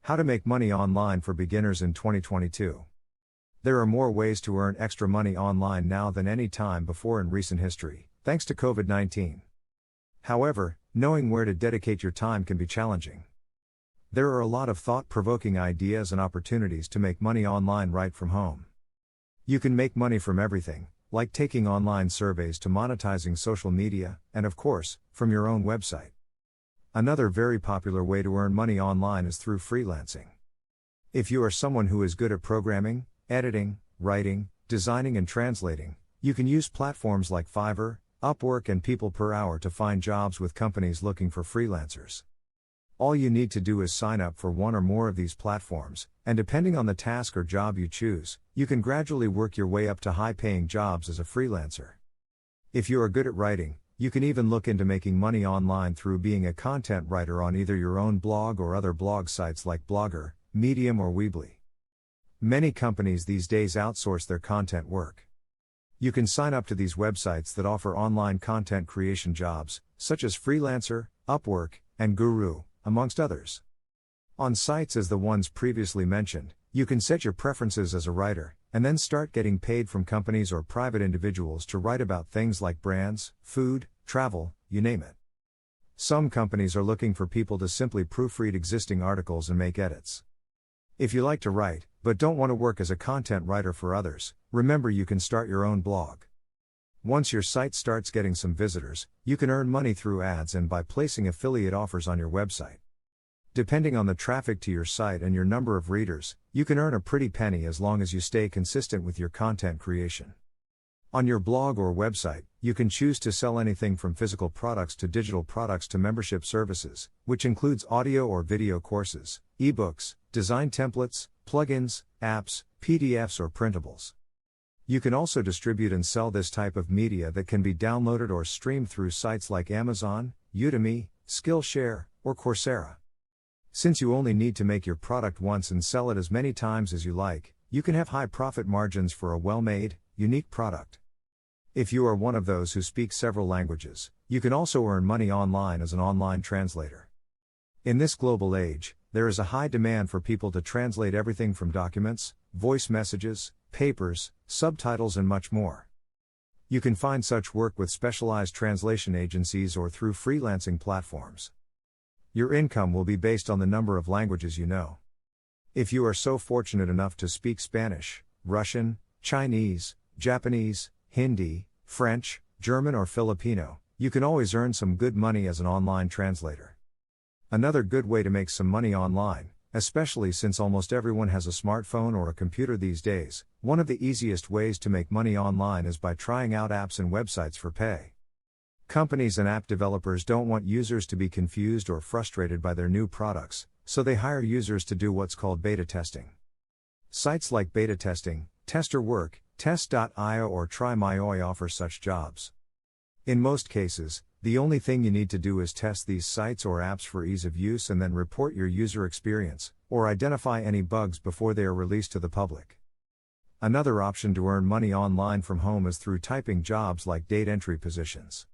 How to make money online for beginners in 2022. There are more ways to earn extra money online now than any time before in recent history, thanks to COVID-19. However, knowing where to dedicate your time can be challenging. There are a lot of thought-provoking ideas and opportunities to make money online right from home. You can make money from everything, like taking online surveys to monetizing social media, and of course, from your own website. Another very popular way to earn money online is through freelancing. If you are someone who is good at programming, editing, writing, designing and translating, you can use platforms like Fiverr, Upwork and People Per Hour to find jobs with companies looking for freelancers. All you need to do is sign up for one or more of these platforms, and depending on the task or job you choose, you can gradually work your way up to high-paying jobs as a freelancer. If you are good at writing, you can even look into making money online through being a content writer on either your own blog or other blog sites like Blogger, Medium or Weebly. Many companies these days outsource their content work. You can sign up to these websites that offer online content creation jobs, such as Freelancer, Upwork, and Guru, amongst others. On sites as the ones previously mentioned, you can set your preferences as a writer, and then start getting paid from companies or private individuals to write about things like brands, food, travel, you name it. Some companies are looking for people to simply proofread existing articles and make edits. If you like to write, but don't want to work as a content writer for others, remember you can start your own blog. Once your site starts getting some visitors, you can earn money through ads and by placing affiliate offers on your website. Depending on the traffic to your site and your number of readers, you can earn a pretty penny as long as you stay consistent with your content creation. On your blog or website, you can choose to sell anything from physical products to digital products to membership services, which includes audio or video courses, ebooks, design templates, plugins, apps, PDFs or printables. You can also distribute and sell this type of media that can be downloaded or streamed through sites like Amazon, Udemy, Skillshare, or Coursera. Since you only need to make your product once and sell it as many times as you like, you can have high profit margins for a well-made, unique product. If you are one of those who speak several languages, you can also earn money online as an online translator. In this global age, there is a high demand for people to translate everything from documents, voice messages, papers, subtitles and much more. You can find such work with specialized translation agencies or through freelancing platforms. Your income will be based on the number of languages you know. If you are so fortunate enough to speak Spanish, Russian, Chinese, Japanese, Hindi, French, German or Filipino, you can always earn some good money as an online translator. Another good way to make some money online, especially since almost everyone has a smartphone or a computer these days, one of the easiest ways to make money online is by trying out apps and websites for pay. Companies and app developers don't want users to be confused or frustrated by their new products, so they hire users to do what's called beta testing. Sites like Beta Testing, Tester Work, Test.io or TryMyOi offer such jobs. In most cases, the only thing you need to do is test these sites or apps for ease of use and then report your user experience, or identify any bugs before they are released to the public. Another option to earn money online from home is through typing jobs like data entry positions.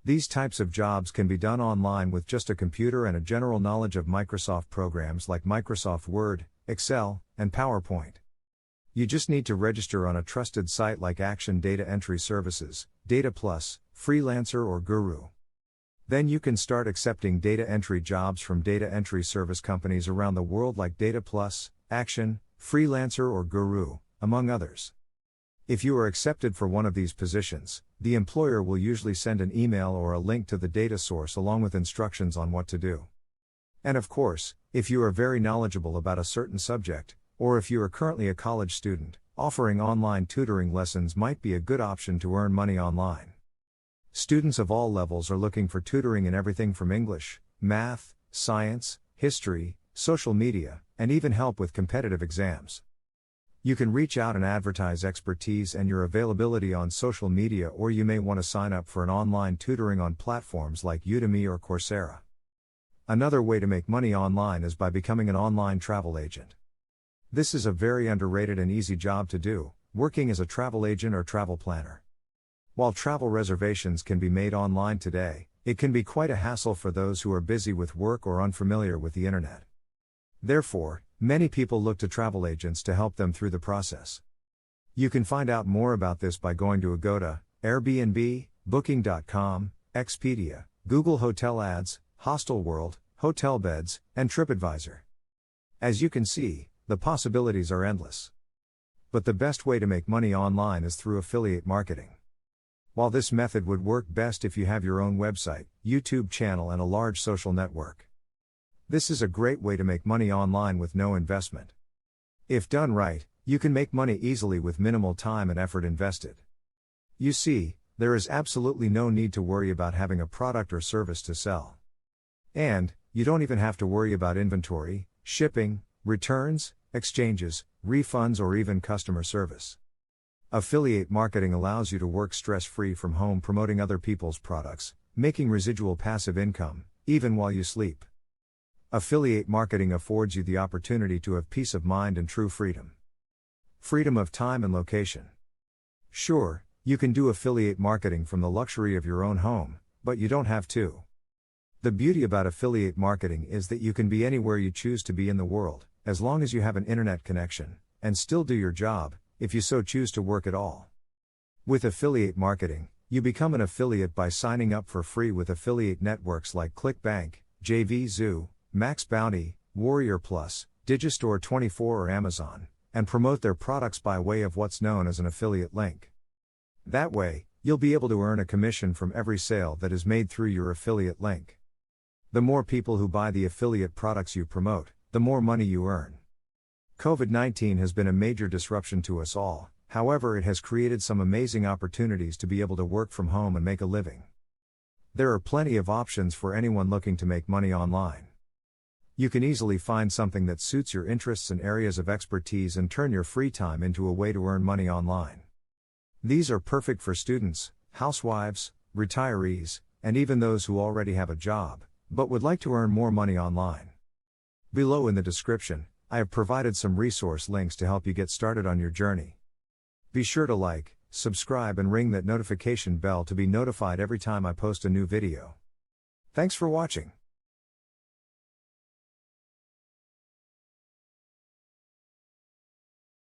These types of jobs can be done online with just a computer and a general knowledge of Microsoft programs like Microsoft Word, Excel, and PowerPoint. You just need to register on a trusted site like Action Data Entry Services, Data Plus, Freelancer or Guru. Then you can start accepting data entry jobs from data entry service companies around the world like Data Plus, Action, Freelancer or Guru, among others. If you are accepted for one of these positions, the employer will usually send an email or a link to the data source along with instructions on what to do. And of course, if you are very knowledgeable about a certain subject, or if you are currently a college student, offering online tutoring lessons might be a good option to earn money online. Students of all levels are looking for tutoring in everything from English, math, science, history, social media, and even help with competitive exams. You can reach out and advertise expertise and your availability on social media, or you may want to sign up for an online tutoring on platforms like Udemy or Coursera. Another way to make money online is by becoming an online travel agent. This is a very underrated and easy job to do, working as a travel agent or travel planner. While travel reservations can be made online today, it can be quite a hassle for those who are busy with work or unfamiliar with the internet. Therefore, many people look to travel agents to help them through the process. You can find out more about this by going to Agoda, Airbnb, Booking.com, Expedia, Google Hotel Ads, Hostelworld, Hotelbeds, and TripAdvisor. As you can see, the possibilities are endless. But the best way to make money online is through affiliate marketing. While this method would work best if you have your own website, YouTube channel, and a large social network, this is a great way to make money online with no investment. If done right, you can make money easily with minimal time and effort invested. You see, there is absolutely no need to worry about having a product or service to sell. And, you don't even have to worry about inventory, shipping, returns, exchanges, refunds, or even customer service. Affiliate marketing allows you to work stress-free from home promoting other people's products, making residual passive income, even while you sleep. Affiliate marketing affords you the opportunity to have peace of mind and true freedom. Freedom of time and location. Sure, you can do affiliate marketing from the luxury of your own home, but you don't have to. The beauty about affiliate marketing is that you can be anywhere you choose to be in the world, as long as you have an internet connection, and still do your job, if you so choose to work at all. With affiliate marketing, you become an affiliate by signing up for free with affiliate networks like ClickBank, JVZoo, Max Bounty, Warrior Plus, Digistore24 or Amazon, and promote their products by way of what's known as an affiliate link. That way, you'll be able to earn a commission from every sale that is made through your affiliate link. The more people who buy the affiliate products you promote, the more money you earn. COVID-19 has been a major disruption to us all, however, it has created some amazing opportunities to be able to work from home and make a living. There are plenty of options for anyone looking to make money online. You can easily find something that suits your interests and areas of expertise and turn your free time into a way to earn money online. These are perfect for students, housewives, retirees, and even those who already have a job, but would like to earn more money online. Below in the description, I have provided some resource links to help you get started on your journey. Be sure to like, subscribe, and ring that notification bell to be notified every time I post a new video. Thanks for watching.